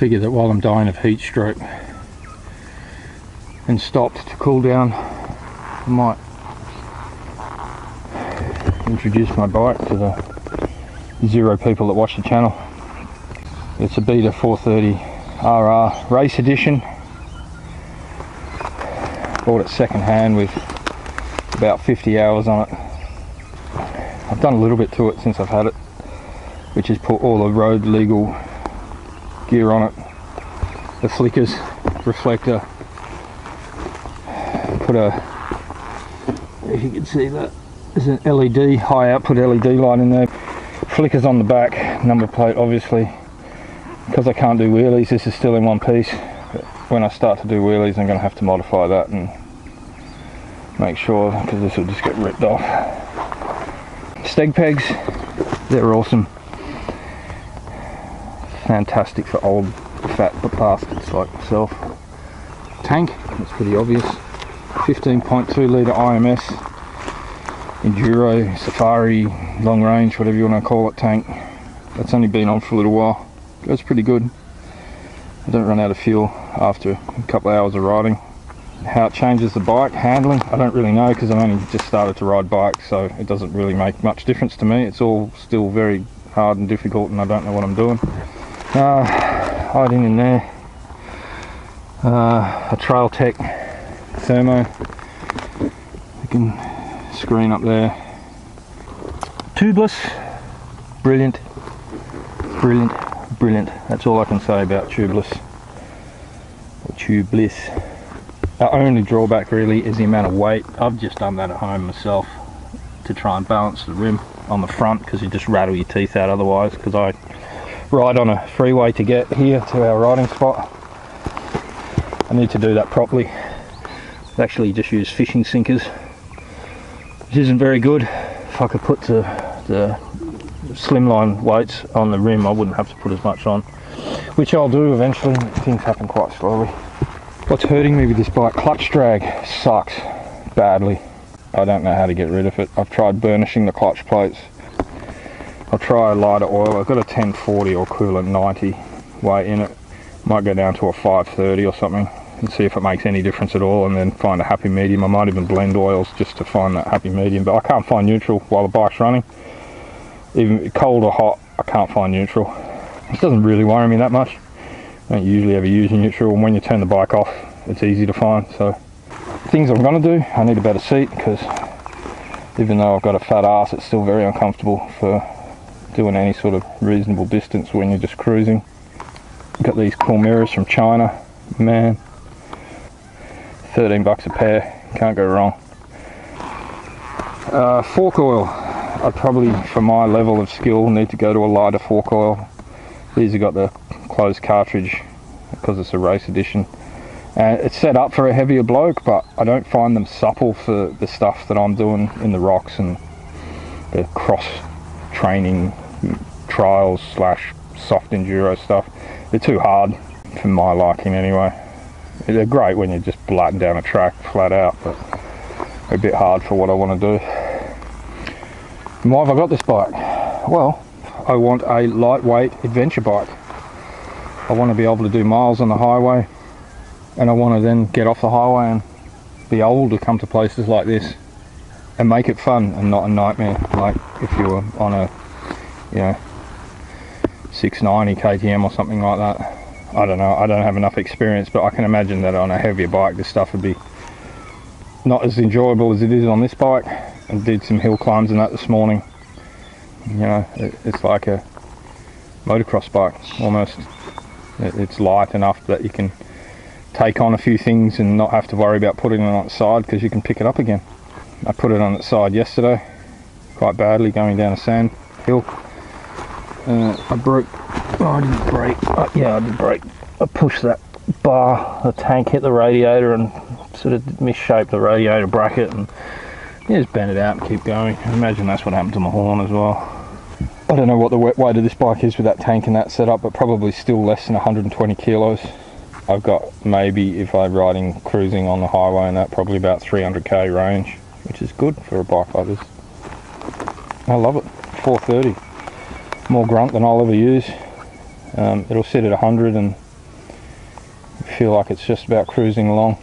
figured that while I'm dying of heat stroke and stopped to cool down, I might introduce my bike to the 0 people that watch the channel. It's a Beta 430 RR race edition. Bought it second hand with about 50 hours on it. I've done a little bit to it since I've had it, which is put all the road legal gear on it, the flickers, reflector, put a, if you can see that, there's an LED, high output LED light in there, flickers on the back, number plate obviously. Because I can't do wheelies, this is still in one piece, but when I start to do wheelies I'm going to have to modify that and make sure, because this will just get ripped off. Steg pegs, they're awesome. Fantastic for old fat bastards like myself. Tank, that's pretty obvious. 15.2 litre IMS Enduro, Safari, long range, whatever you want to call it, tank. That's only been on for a little while. Goes pretty good. I don't run out of fuel after a couple of hours of riding. How it changes the bike handling, I don't really know, because I've only just started to ride bikes, so it doesn't really make much difference to me. It's all still very hard and difficult, and I don't know what I'm doing. Hiding in there, a Trail Tech thermo. You can screen up there. Tubeless, brilliant, brilliant, brilliant. That's all I can say about tubeless or tubeless. The only drawback really is the amount of weight. I've just done that at home myself to try and balance the rim on the front, because you just rattle your teeth out otherwise, because I ride on a freeway to get here to our riding spot. I need to do that properly. I've actually just used fishing sinkers, which isn't very good. If I could put the slimline weights on the rim, I wouldn't have to put as much on, which I'll do eventually. Things happen quite slowly. What's hurting me with this bike? Clutch drag sucks badly. I don't know how to get rid of it. I've tried burnishing the clutch plates. I'll try a lighter oil. I've got a 1040 or coolant 90 weight in it. Might go down to a 530 or something and see if it makes any difference at all, and then find a happy medium. I might even blend oils just to find that happy medium, but I can't find neutral while the bike's running. Even cold or hot, I can't find neutral. It doesn't really worry me that much. I don't usually ever use neutral, and when you turn the bike off, it's easy to find. So things I'm going to do, I need a better seat, because even though I've got a fat ass, it's still very uncomfortable for doing any sort of reasonable distance when you're just cruising. Got these cool mirrors from China, man, 13 bucks a pair, can't go wrong. Fork oil, I'd probably, for my level of skill, need to go to a lighter fork oil. These have got the closed cartridge because it's a race edition, and it's set up for a heavier bloke, but I don't find them supple for the stuff that I'm doing in the rocks and the cross training trials slash soft enduro stuff. They're too hard for my liking anyway. They're great when you're just blatting down a track flat out, but they're a bit hard for what I want to do. And why have I got this bike? Well, I want a lightweight adventure bike. I want to be able to do miles on the highway, and I want to then get off the highway and be able to come to places like this and make it fun and not a nightmare, like if you were on a, you know, 690 KTM or something like that. I don't know, I don't have enough experience, but I can imagine that on a heavier bike this stuff would be not as enjoyable as it is on this bike. I did some hill climbs and that this morning. You know, it's like a motocross bike almost. It's light enough that you can take on a few things and not have to worry about putting it on its side, because you can pick it up again. I put it on its side yesterday quite badly going down a sand hill. I broke, oh, I didn't break, yeah I did break. I pushed that bar, the tank hit the radiator and sort of misshaped the radiator bracket, and you just bend it out and keep going. I imagine that's what happened to my horn as well. I don't know what the weight of this bike is with that tank and that setup, but probably still less than 120 kilos. I've got maybe, if I'm riding cruising on the highway and that, probably about 300k range, which is good for a bike like this. I love it. 430, more grunt than I'll ever use. It'll sit at 100 and feel like it's just about cruising along.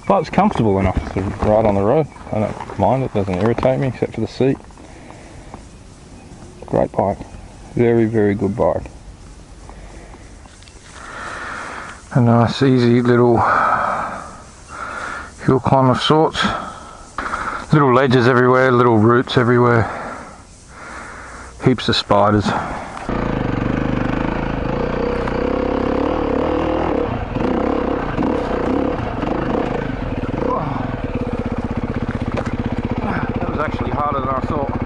But it's comfortable enough to ride on the road. I don't mind, it doesn't irritate me except for the seat. Great bike. Very, very good bike. A nice easy little hill climb of sorts. Little ledges everywhere, little roots everywhere. Heaps of spiders. That was actually harder than I thought.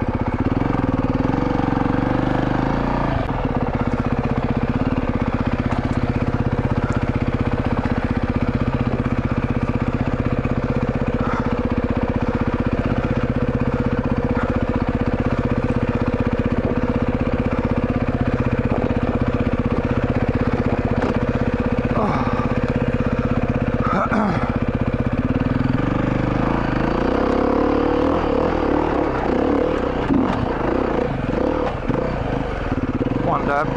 One dab.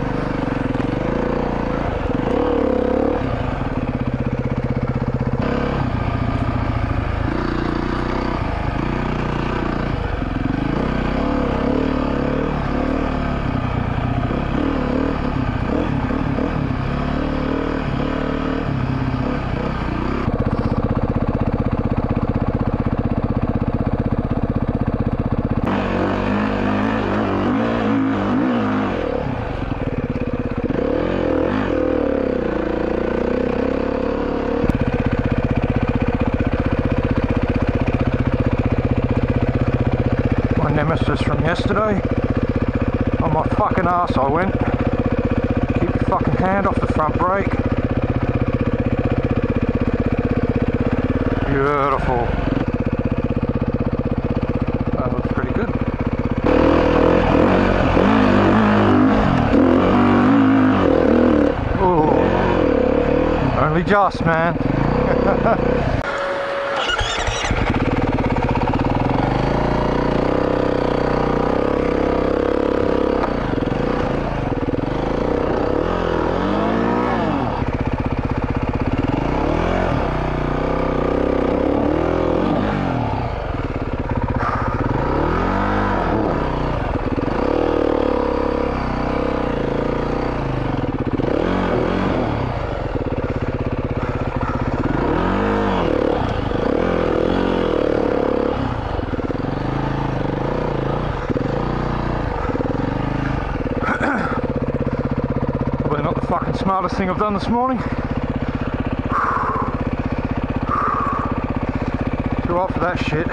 Nemesis from yesterday. On my fucking ass I went. Keep your fucking hand off the front brake. Beautiful. That looks pretty good. Ooh. Only just, man. Probably not the fucking smartest thing I've done this morning. Too hot for that shit.